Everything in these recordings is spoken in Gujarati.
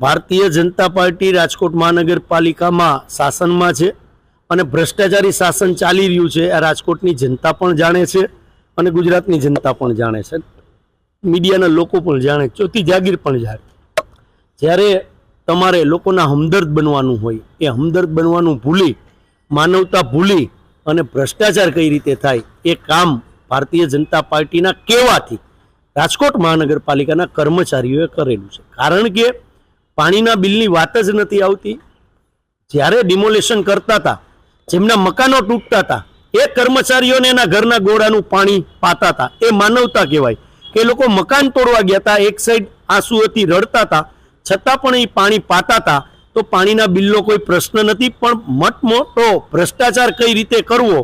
ભારતીય જનતા પાર્ટી રાજકોટ મહાનગરપાલિકામાં શાસનમાં છે અને ભ્રષ્ટાચારી શાસન ચાલી રહ્યું છે આ રાજકોટની જનતા પણ જાણે છે અને ગુજરાતની જનતા પણ જાણે છે, મીડિયાના લોકો પણ જાણે, ચોથી જાગીર પણ જાણે. જ્યારે તમારે લોકોના હમદર્દ બનવાનું હોય એ હમદર્દ બનવાનું ભૂલી, માનવતા ભૂલી અને ભ્રષ્ટાચાર કઈ રીતે થાય એ કામ ભારતીય જનતા પાર્ટીના કહેવાથી રાજકોટ મહાનગરપાલિકાના કર્મચારીઓએ કરેલું છે. કારણ કે પાણીના બિલની વાત જ નથી આવતી. જ્યારે ડિમોલેશન કરતા હતા, જેમના મકાનો તૂટતા હતા, એ કર્મચારીઓને એના ઘરના ગોળાનું પાણી પાતા હતા. એ માનવતા કહેવાય કે એ લોકો મકાન તોડવા ગયા હતા, એક સાઈડ આંસુઓથી રડતા હતા, છતાં પણ એ પાણી પાતા હતા. તો પાણીના બિલનો કોઈ પ્રશ્ન નથી, પણ મોટો ભ્રષ્ટાચાર કઈ રીતે કરવો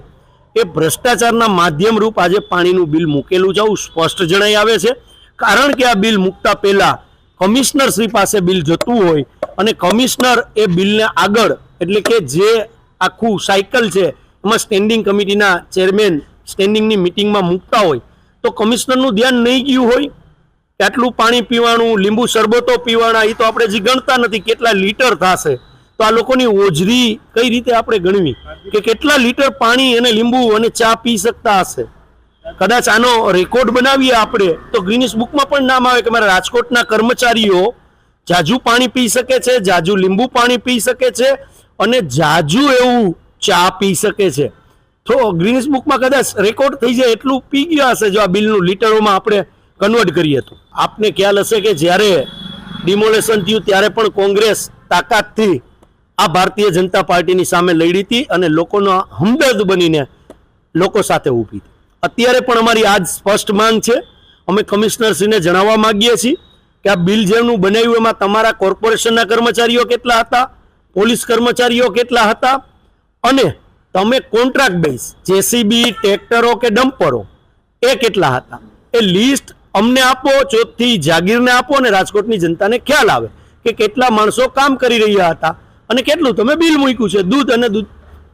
એ ભ્રષ્ટાચારના માધ્યમ રૂપ આજે પાણીનું બિલ મૂકેલું છે, સ્પષ્ટ જણાઈ આવે છે. કારણ કે આ બિલ મૂકતા પહેલા કમિશનર શ્રી પાસે બિલ જતું હોય અને કમિશનર એ બિલને આગળ, એટલે કે જે આખું સાયકલ છે એમાં સ્ટેન્ડિંગ કમિટીના ચેરમેન સ્ટેન્ડિંગની મિટિંગમાં મૂકતા હોય તો કમિશનરનું ધ્યાન નહીં ગયું હોય કે આટલું પાણી પીવાનું, લીંબુ શરબતો પીવાના, એ તો આપણે જે ગણતા નથી કેટલા લીટર થશે. તો આ લોકોની ઓજરી કઈ રીતે આપણે ગણવી કે કેટલા લીટર પાણી અને લીંબુ અને ચા પી શકતા હશે. કદાચ આનો રેકોર્ડ બનાવીએ આપણે તો ગિનિસ બુકમાં પણ નામ આવે કે મારા રાજકોટના કર્મચારીઓ જાજુ પાણી પી શકે છે, જાજુ લીંબુ પાણી પી શકે છે અને જાજુ એવું ચા પી શકે છે. તો ગિનિસ બુકમાં કદાચ રેકોર્ડ થઈ જાય એટલું પી ગયા હશે જો આ બિલનું લીટરોમાં આપણે કન્વર્ટ કરીએ તો. આપને ખ્યાલ હશે કે જ્યારે ડિમોલેશન થયું ત્યારે પણ કોંગ્રેસ તાકાતથી આ ભારતીય જનતા પાર્ટીની સામે લડી હતી અને લોકોનો હમદર્દ બનીને લોકો સાથે ઊભી હતી. અત્યારે પણ અમારી આજ સ્પષ્ટ માંગ છે. અમે કમિશનરશ્રીને જણાવવા માંગીએ છીએ કે આ બિલ જેમનું બનાવ્યું એમાં તમારા કોર્પોરેશનના કર્મચારીઓ કેટલા હતા, પોલીસ કર્મચારીઓ કેટલા હતા અને તમે કોન્ટ્રાક્ટ બેઝ જેસીબી, ટ્રેક્ટરો કે ડમ્પરો એ કેટલા હતા, એ લિસ્ટ અમને આપો, ચોથી જાગીરને આપો અને રાજકોટની જનતાને ખ્યાલ આવે કે કેટલા માણસો કામ કરી રહ્યા હતા અને કેટલું તમે બિલ મૂક્યું છે. દૂધ અને દૂધ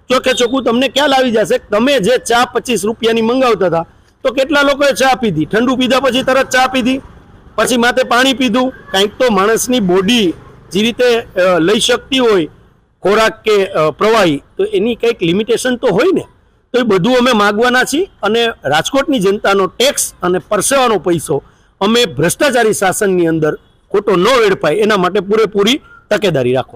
ચોખ્ખે ચોખ્ખું તમને ખ્યાલ આવી જશે. તમે જે ચા 25 રૂપિયાની મંગાવતા હતા તો કેટલા લોકોએ ચા પીધી, ઠંડુ પીધા પછી તરત ચા પીધી, પછી માથે પાણી પીધું. કંઈક તો માણસની બોડી જે રીતે લઈ શકતી હોય ખોરાક કે પ્રવાહી, તો એની કંઈક લિમિટેશન તો હોય ને. તો એ બધું અમે માગવાના છીએ અને રાજકોટની જનતાનો ટેક્સ અને પરસેવાનો પૈસો અમે ભ્રષ્ટાચારી શાસનની અંદર ખોટો ન વેડફાય એના માટે પૂરેપૂરી તકેદારી રાખવાની.